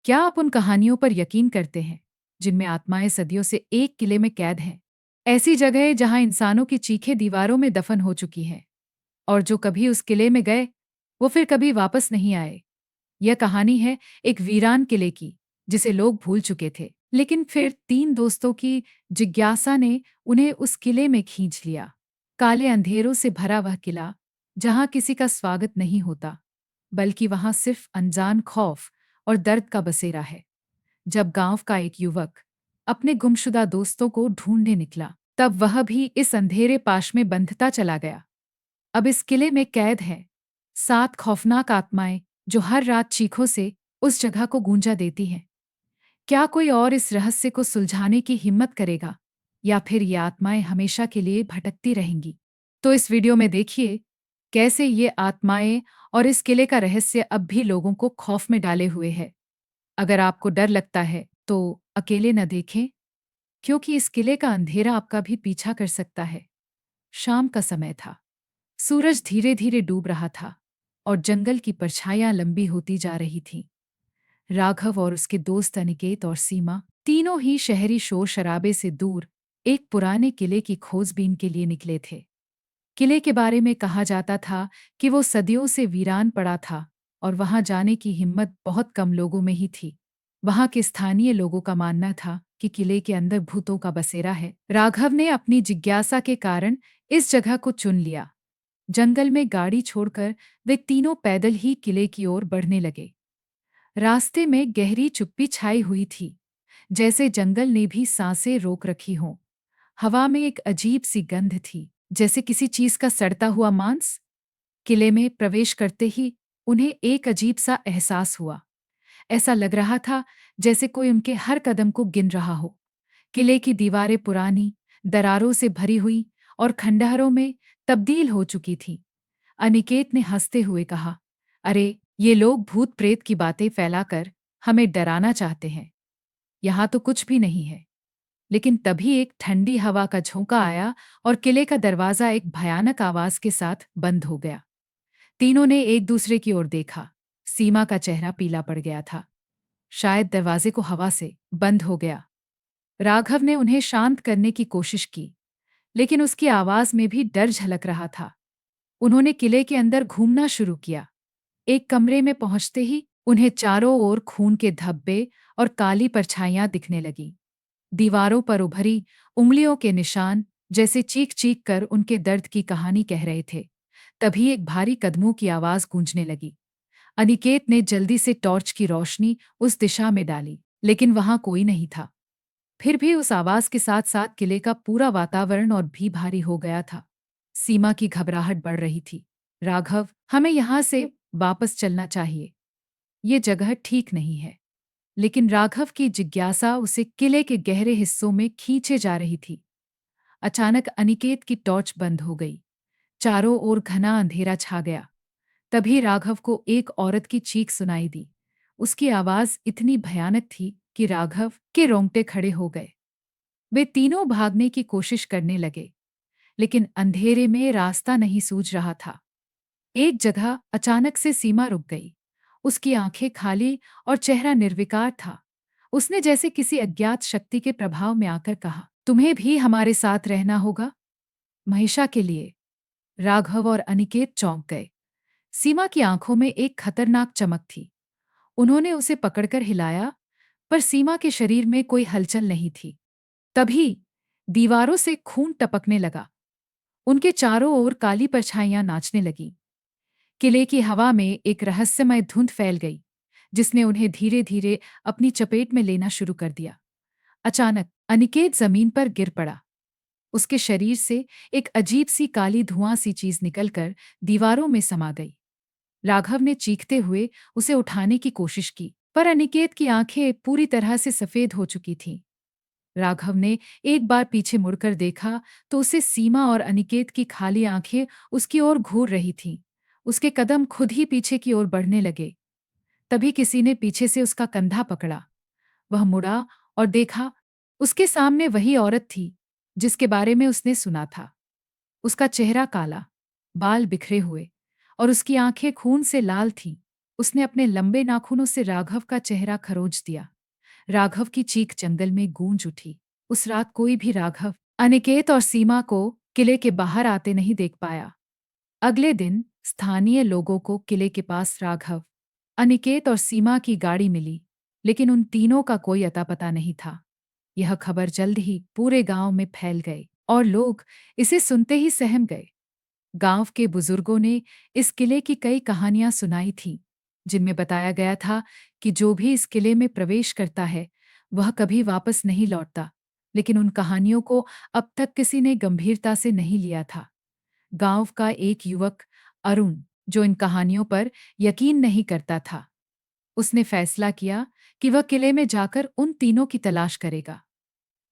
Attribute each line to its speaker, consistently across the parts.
Speaker 1: क्या आप उन कहानियों पर यकीन करते हैं जिनमें आत्माएं सदियों से एक किले में कैद हैं? ऐसी जगह जहां इंसानों की चीखें दीवारों में दफन हो चुकी हैं और जो कभी उस किले में गए वो फिर कभी वापस नहीं आए। यह कहानी है एक वीरान किले की जिसे लोग भूल चुके थे, लेकिन फिर तीन दोस्तों की जिज्ञासा ने उन्हें उस किले में खींच लिया। काले अंधेरों से भरा वह किला, जहां किसी का स्वागत नहीं होता, बल्कि वहां सिर्फ अनजान खौफ और दर्द का बसेरा है। जब गांव का एक युवक अपने गुमशुदा दोस्तों को ढूंढने निकला, तब वह भी इस अंधेरे पाश में बंधता चला गया। अब इस किले में कैद है 7 खौफनाक आत्माएं जो हर रात चीखों से उस जगह को गूंजा देती हैं। क्या कोई और इस रहस्य को सुलझाने की हिम्मत करेगा, या फिर ये आत्माएं हमेशा के लिए भटकती रहेंगी? तो इस वीडियो में देखिए कैसे ये आत्माएं और इस किले का रहस्य अब भी लोगों को खौफ में डाले हुए है। अगर आपको डर लगता है तो अकेले न देखें, क्योंकि इस किले का अंधेरा आपका भी पीछा कर सकता है। शाम का समय था। सूरज धीरे धीरे डूब रहा था और जंगल की परछाइयां लंबी होती जा रही थीं। राघव और उसके दोस्त अनिकेत और सीमा तीनों ही शहरी शोर शराबे से दूर एक पुराने किले की खोजबीन के लिए निकले थे। किले के बारे में कहा जाता था कि वो सदियों से वीरान पड़ा था और वहां जाने की हिम्मत बहुत कम लोगों में ही थी। वहां के स्थानीय लोगों का मानना था कि किले के अंदर भूतों का बसेरा है। राघव ने अपनी जिज्ञासा के कारण इस जगह को चुन लिया। जंगल में गाड़ी छोड़कर वे तीनों पैदल ही किले की ओर बढ़ने लगे। रास्ते में गहरी चुप्पी छाई हुई थी, जैसे जंगल ने भी सांसें रोक रखी हों। हवा में एक अजीब सी गंध थी, जैसे किसी चीज का सड़ता हुआ मांस। किले में प्रवेश करते ही उन्हें एक अजीब सा एहसास हुआ। ऐसा लग रहा था जैसे कोई उनके हर कदम को गिन रहा हो। किले की दीवारें पुरानी, दरारों से भरी हुई और खंडहरों में तब्दील हो चुकी थीं। अनिकेत ने हंसते हुए कहा, अरे, ये लोग भूत प्रेत की बातें फैलाकर हमें डराना चाहते हैं। यहाँ तो कुछ भी नहीं है। लेकिन तभी एक ठंडी हवा का झोंका आया और किले का दरवाजा एक भयानक आवाज के साथ बंद हो गया। तीनों ने एक दूसरे की ओर देखा। सीमा का चेहरा पीला पड़ गया था। शायद दरवाजे को हवा से बंद हो गया। राघव ने उन्हें शांत करने की कोशिश की, लेकिन उसकी आवाज में भी डर झलक रहा था। उन्होंने किले के अंदर घूमना शुरू किया। एक कमरे में पहुंचते ही उन्हें चारों ओर खून के धब्बे और काली परछाइयां दिखने लगीं। दीवारों पर उभरी उंगलियों के निशान जैसे चीख चीख कर उनके दर्द की कहानी कह रहे थे। तभी एक भारी कदमों की आवाज गूंजने लगी। अनिकेत ने जल्दी से टॉर्च की रोशनी उस दिशा में डाली, लेकिन वहां कोई नहीं था। फिर भी उस आवाज के साथ साथ किले का पूरा वातावरण और भी भारी हो गया था। सीमा की घबराहट बढ़ रही थी। राघव, हमें यहां से वापस चलना चाहिए। ये जगह ठीक नहीं है। लेकिन राघव की जिज्ञासा उसे किले के गहरे हिस्सों में खींचे जा रही थी। अचानक अनिकेत की टॉर्च बंद हो गई। चारों ओर घना अंधेरा छा गया। तभी राघव को एक औरत की चीख सुनाई दी। उसकी आवाज इतनी भयानक थी कि राघव के रोंगटे खड़े हो गए। वे तीनों भागने की कोशिश करने लगे, लेकिन अंधेरे में रास्ता नहीं सूझ रहा था। एक जगह अचानक से सीमा रुक गई। उसकी आंखें खाली और चेहरा निर्विकार था। उसने जैसे किसी अज्ञात शक्ति के प्रभाव में आकर कहा, तुम्हें भी हमारे साथ रहना होगा, महिषा के लिए। राघव और अनिकेत चौंक गए। सीमा की आंखों में एक खतरनाक चमक थी। उन्होंने उसे पकड़कर हिलाया, पर सीमा के शरीर में कोई हलचल नहीं थी। तभी दीवारों से खून टपकने लगा। उनके चारों ओर काली परछाइयां नाचने लगीं। किले की हवा में एक रहस्यमय धुंध फैल गई, जिसने उन्हें धीरे धीरे अपनी चपेट में लेना शुरू कर दिया। अचानक अनिकेत जमीन पर गिर पड़ा। उसके शरीर से एक अजीब सी काली धुआं सी चीज निकलकर दीवारों में समा गई। राघव ने चीखते हुए उसे उठाने की कोशिश की, पर अनिकेत की आंखें पूरी तरह से सफेद हो चुकी थीं। राघव ने एक बार पीछे मुड़कर देखा तो उसे सीमा और अनिकेत की खाली आंखें उसकी ओर घूर रही थीं। उसके कदम खुद ही पीछे की ओर बढ़ने लगे। तभी किसी ने पीछे से उसका कंधा पकड़ा। वह मुड़ा और देखा, उसके सामने वही औरत थी जिसके बारे में उसने सुना था। उसका चेहरा काला, बाल बिखरे हुए और उसकी आंखें खून से लाल थीं। उसने अपने लंबे नाखूनों से राघव का चेहरा खरोच दिया। राघव की चीख जंगल में गूंज उठी। उस रात कोई भी राघव, अनिकेत और सीमा को किले के बाहर आते नहीं देख पाया। अगले दिन स्थानीय लोगों को किले के पास राघव, अनिकेत और सीमा की गाड़ी मिली, लेकिन उन तीनों का कोई अता पता नहीं था। यह खबर जल्द ही पूरे गांव में फैल गई और लोग इसे सुनते ही सहम गए। गांव के बुजुर्गों ने इस किले की कई कहानियां सुनाई थीं, जिनमें बताया गया था कि जो भी इस किले में प्रवेश करता है, वह कभी वापस नहीं लौटता। लेकिन उन कहानियों को अब तक किसी ने गंभीरता से नहीं लिया था। गांव का एक युवक, अरुण, जो इन कहानियों पर यकीन नहीं करता था, उसने फैसला किया कि वह किले में जाकर उन तीनों की तलाश करेगा।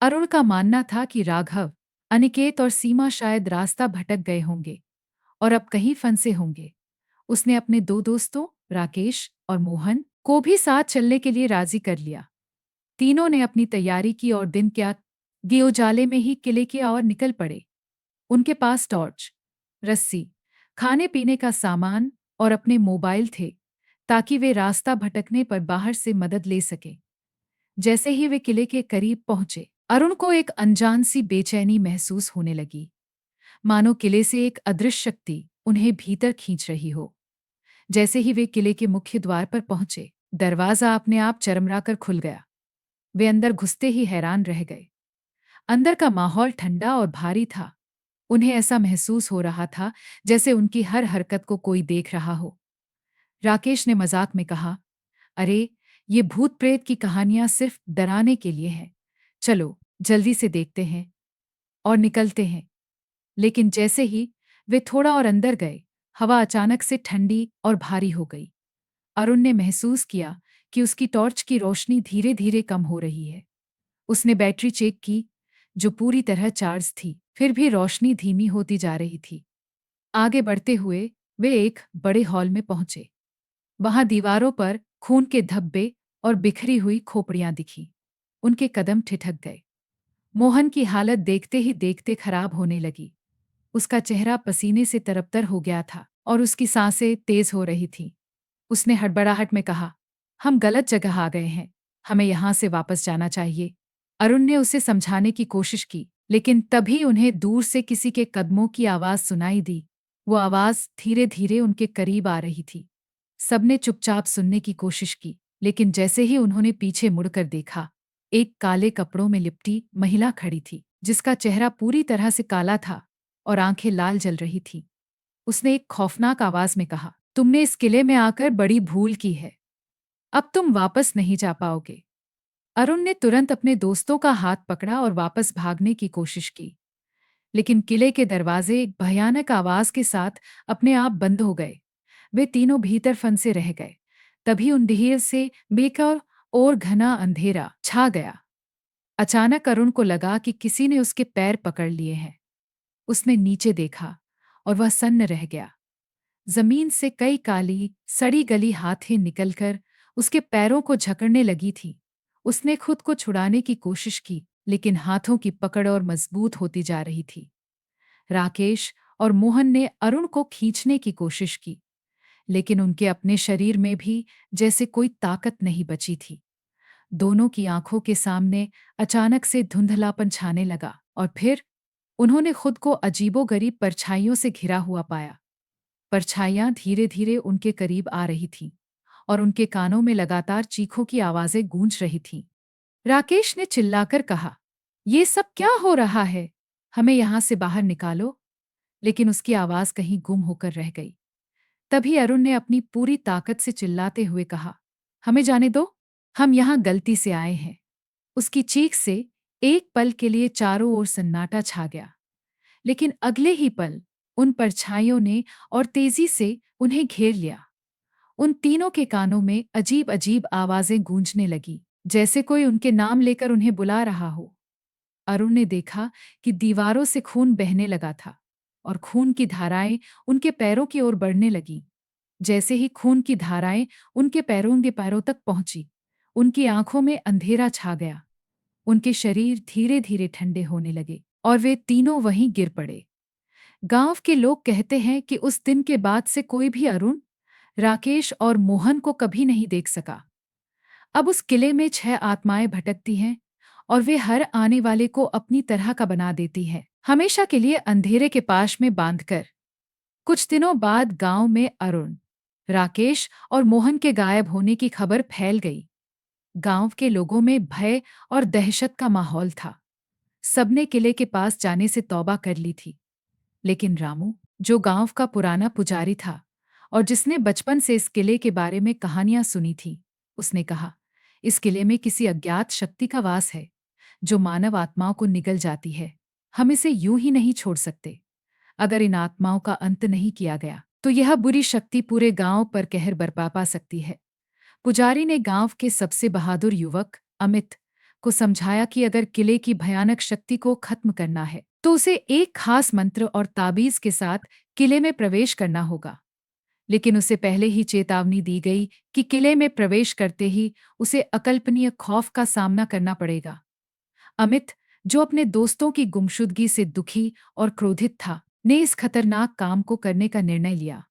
Speaker 1: अरुण का मानना था कि राघव, अनिकेत और सीमा शायद रास्ता भटक गए होंगे और अब कहीं फंसे होंगे। उसने अपने दो दोस्तों, राकेश और मोहन, को भी साथ चलने के लिए राजी कर लिया। तीनों ने अपनी तैयारी की और दिन क्या गे उजाले में ही किले की ओर निकल पड़े। उनके पास टॉर्च, रस्सी, खाने पीने का सामान और अपने मोबाइल थे, ताकि वे रास्ता भटकने पर बाहर से मदद ले सकें। जैसे ही वे किले के करीब पहुंचे, अरुण को एक अनजान सी बेचैनी महसूस होने लगी, मानो किले से एक अदृश्य शक्ति उन्हें भीतर खींच रही हो। जैसे ही वे किले के मुख्य द्वार पर पहुंचे, दरवाजा अपने आप चरमराकर खुल गया। वे अंदर घुसते ही हैरान रह गए। अंदर का माहौल ठंडा और भारी था। उन्हें ऐसा महसूस हो रहा था जैसे उनकी हर हरकत को कोई देख रहा हो। राकेश ने मजाक में कहा, अरे, ये भूत प्रेत की कहानियां सिर्फ डराने के लिए हैं। चलो जल्दी से देखते हैं और निकलते हैं। लेकिन जैसे ही वे थोड़ा और अंदर गए, हवा अचानक से ठंडी और भारी हो गई। अरुण ने महसूस किया कि उसकी टॉर्च की रोशनी धीरे धीरे कम हो रही है। उसने बैटरी चेक की, जो पूरी तरह चार्ज थी, फिर भी रोशनी धीमी होती जा रही थी। आगे बढ़ते हुए वे एक बड़े हॉल में पहुंचे। वहां दीवारों पर खून के धब्बे और बिखरी हुई खोपड़ियां दिखी। उनके कदम ठिठक गए। मोहन की हालत देखते ही देखते खराब होने लगी। उसका चेहरा पसीने से तरबतर हो गया था और उसकी सांसें तेज हो रही थीं। उसने हड़बड़ाहट में कहा, हम गलत जगह आ गए हैं, हमें यहाँ से वापस जाना चाहिए। अरुण ने उसे समझाने की कोशिश की, लेकिन तभी उन्हें दूर से किसी के कदमों की आवाज सुनाई दी। वो आवाज धीरे धीरे उनके करीब आ रही थी। सबने चुपचाप सुनने की कोशिश की, लेकिन जैसे ही उन्होंने पीछे मुड़कर देखा, एक काले कपड़ों में लिपटी महिला खड़ी थी, जिसका चेहरा पूरी तरह से काला था और आंखें लाल जल रही थीं। उसने एक खौफनाक आवाज में कहा, तुमने इस किले में आकर बड़ी भूल की है। अब तुम वापस नहीं जा पाओगे। अरुण ने तुरंत अपने दोस्तों का हाथ पकड़ा और वापस भागने की कोशिश की, लेकिन किले के दरवाजे एक भयानक आवाज के साथ अपने आप बंद हो गए। वे तीनों भीतर फंसे रह गए। तभी उन ढील से बेकार और घना अंधेरा छा गया। अचानक अरुण को लगा कि किसी ने उसके पैर पकड़ लिए हैं। उसने नीचे देखा और वह सन्न रह गया। जमीन से कई काली, सड़ी गली हाथें निकलकर उसके पैरों को जकड़ने लगी थीं। उसने खुद को छुड़ाने की कोशिश की, लेकिन हाथों की पकड़ और मजबूत होती जा रही थी। राकेश और मोहन ने अरुण को खींचने की कोशिश की, लेकिन उनके अपने शरीर में भी जैसे कोई ताकत नहीं बची थी। दोनों की आंखों के सामने अचानक से धुंधलापन छाने लगा और फिर उन्होंने खुद को अजीबोगरीब परछाइयों से घिरा हुआ पाया। परछाइयां धीरे धीरे उनके करीब आ रही थीं और उनके कानों में लगातार चीखों की आवाजें गूंज रही थीं। राकेश ने चिल्लाकर कहा, ये सब क्या हो रहा है? हमें यहां से बाहर निकालो। लेकिन उसकी आवाज कहीं गुम होकर रह गई। तभी अरुण ने अपनी पूरी ताकत से चिल्लाते हुए कहा, हमें जाने दो, हम यहां गलती से आए हैं। उसकी चीख से एक पल के लिए चारों ओर सन्नाटा छा गया, लेकिन अगले ही पल उन परछाइयों ने और तेजी से उन्हें घेर लिया। उन तीनों के कानों में अजीब अजीब आवाजें गूंजने लगी, जैसे कोई उनके नाम लेकर उन्हें बुला रहा हो। अरुण ने देखा कि दीवारों से खून बहने लगा था और खून की धाराएं उनके पैरों की ओर बढ़ने लगीं। जैसे ही खून की धाराएं उनके पैरों के पैरों तक पहुंची, उनकी आंखों में अंधेरा छा गया। उनके शरीर धीरे धीरे ठंडे होने लगे और वे तीनों वहीं गिर पड़े। गांव के लोग कहते हैं कि उस दिन के बाद से कोई भी अरुण, राकेश और मोहन को कभी नहीं देख सका। अब उस किले में 6 आत्माएं भटकती हैं और वे हर आने वाले को अपनी तरह का बना देती है, हमेशा के लिए अंधेरे के पाश में बांधकर। कुछ दिनों बाद गांव में अरुण, राकेश और मोहन के गायब होने की खबर फैल गई। गांव के लोगों में भय और दहशत का माहौल था। सबने किले के पास जाने से तौबा कर ली थी। लेकिन रामू, जो गांव का पुराना पुजारी था और जिसने बचपन से इस किले के बारे में कहानियां सुनी थी, उसने कहा, इस किले में किसी अज्ञात शक्ति का वास है जो मानव आत्माओं को निगल जाती है। हम इसे यूं ही नहीं छोड़ सकते। अगर इन आत्माओं का अंत नहीं किया गया तो यह बुरी शक्ति पूरे गांव पर कहर बरपा पा सकती है। पुजारी ने गांव के सबसे बहादुर युवक अमित को समझाया कि अगर किले की भयानक शक्ति को खत्म करना है तो उसे एक खास मंत्र और ताबीज के साथ किले में प्रवेश करना होगा। लेकिन उसे पहले ही चेतावनी दी गई कि किले में प्रवेश करते ही उसे अकल्पनीय खौफ का सामना करना पड़ेगा। अमित, जो अपने दोस्तों की गुमशुदगी से दुखी और क्रोधित था, ने इस खतरनाक काम को करने का निर्णय लिया।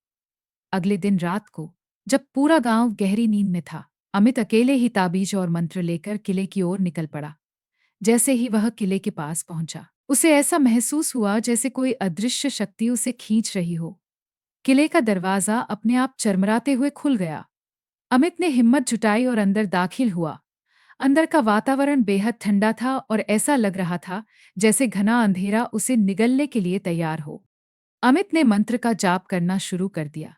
Speaker 1: अगले दिन रात को, जब पूरा गांव गहरी नींद में था, अमित अकेले ही ताबीज और मंत्र लेकर किले की ओर निकल पड़ा। जैसे ही वह किले के पास पहुंचा, उसे ऐसा महसूस हुआ जैसे कोई अदृश्य शक्ति उसे खींच रही हो। किले का दरवाजा अपने आप चरमराते हुए खुल गया। अमित ने हिम्मत जुटाई और अंदर दाखिल हुआ। अंदर का वातावरण बेहद ठंडा था और ऐसा लग रहा था जैसे घना अंधेरा उसे निगलने के लिए तैयार हो। अमित ने मंत्र का जाप करना शुरू कर दिया,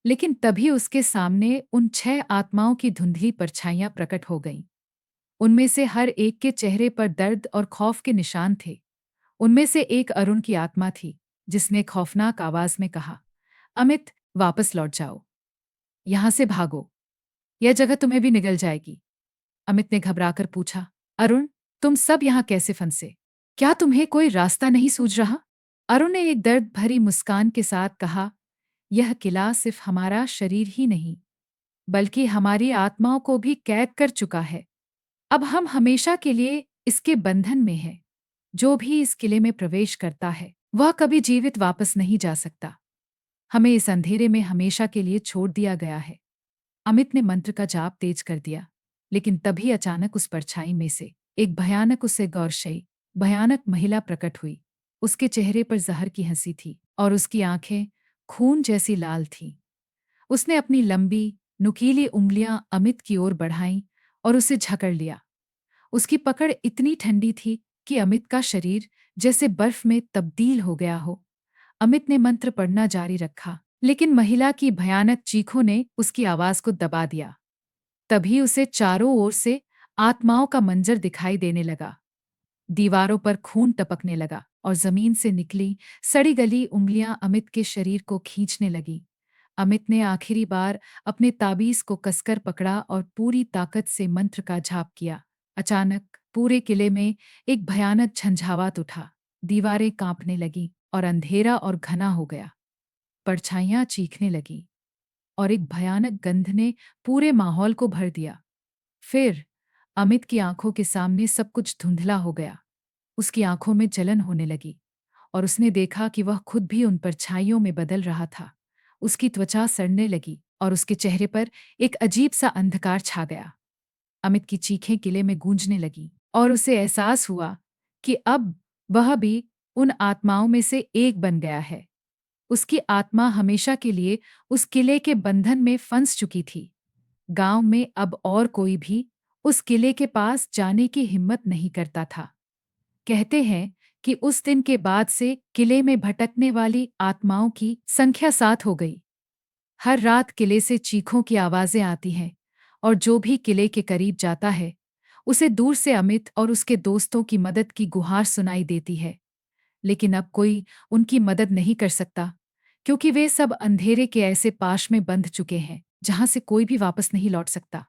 Speaker 1: लेकिन तभी उसके सामने उन 6 आत्माओं की धुंधली परछाइयां प्रकट हो गईं। उनमें से हर एक के चेहरे पर दर्द और खौफ के निशान थे। उनमें से एक अरुण की आत्मा थी, जिसने खौफनाक आवाज में कहा, अमित, वापस लौट जाओ। यहां से भागो। यह जगह तुम्हें भी निगल जाएगी। अमित ने घबराकर पूछा, अरुण, तुम सब यहाँ कैसे फंसे? क्या तुम्हें कोई रास्ता नहीं सूझ रहा? अरुण ने एक दर्द भरी मुस्कान के साथ कहा, यह किला सिर्फ हमारा शरीर ही नहीं, बल्कि हमारी आत्माओं को भी कैद कर चुका है। अब हम हमेशा के लिए इसके बंधन में हैं। जो भी इस किले में प्रवेश करता है, वह कभी जीवित वापस नहीं जा सकता। हमें इस अंधेरे में हमेशा के लिए छोड़ दिया गया है। अमित ने मंत्र का जाप तेज कर दिया, लेकिन तभी अचानक उस परछाई में से एक भयानक, उससे गौरशयी भयानक महिला प्रकट हुई। उसके चेहरे पर जहर की हंसी थी और उसकी आंखें खून जैसी लाल थीं। उसने अपनी लंबी, नुकीली उंगलियां अमित की ओर बढ़ाईं और उसे झकड़ लिया। उसकी पकड़ इतनी ठंडी थी कि अमित का शरीर जैसे बर्फ में तब्दील हो गया हो। अमित ने मंत्र पढ़ना जारी रखा, लेकिन महिला की भयानक चीखों ने उसकी आवाज को दबा दिया। तभी उसे चारों ओर से आत्माओं का मंजर दिखाई देने लगा। दीवारों पर खून टपकने लगा और जमीन से निकली सड़ी गली उंगलियां अमित के शरीर को खींचने लगीं। अमित ने आखिरी बार अपने ताबीज को कसकर पकड़ा और पूरी ताकत से मंत्र का जाप किया। अचानक पूरे किले में एक भयानक झंझावात उठा। दीवारें कांपने लगीं और अंधेरा और घना हो गया। परछाइयां चीखने लगीं और एक भयानक गंध ने पूरे माहौल को भर दिया। फिर अमित की आंखों के सामने सब कुछ धुंधला हो गया। उसकी आंखों में जलन होने लगी और उसने देखा कि वह खुद भी उन परछाइयों में बदल रहा था। उसकी त्वचा सड़ने लगी और उसके चेहरे पर एक अजीब सा अंधकार छा गया। अमित की चीखें किले में गूंजने लगीं और उसे एहसास हुआ कि अब वह भी उन आत्माओं में से एक बन गया है। उसकी आत्मा हमेशा के लिए उस किले के बंधन में फंस चुकी थी। गांव में अब और कोई भी उस किले के पास जाने की हिम्मत नहीं करता था। कहते हैं कि उस दिन के बाद से किले में भटकने वाली आत्माओं की संख्या 7 हो गई। हर रात किले से चीखों की आवाजें आती हैं और जो भी किले के करीब जाता है, उसे दूर से अमित और उसके दोस्तों की मदद की गुहार सुनाई देती है। लेकिन अब कोई उनकी मदद नहीं कर सकता, क्योंकि वे सब अंधेरे के ऐसे पाश में बंध चुके हैं जहां से कोई भी वापस नहीं लौट सकता।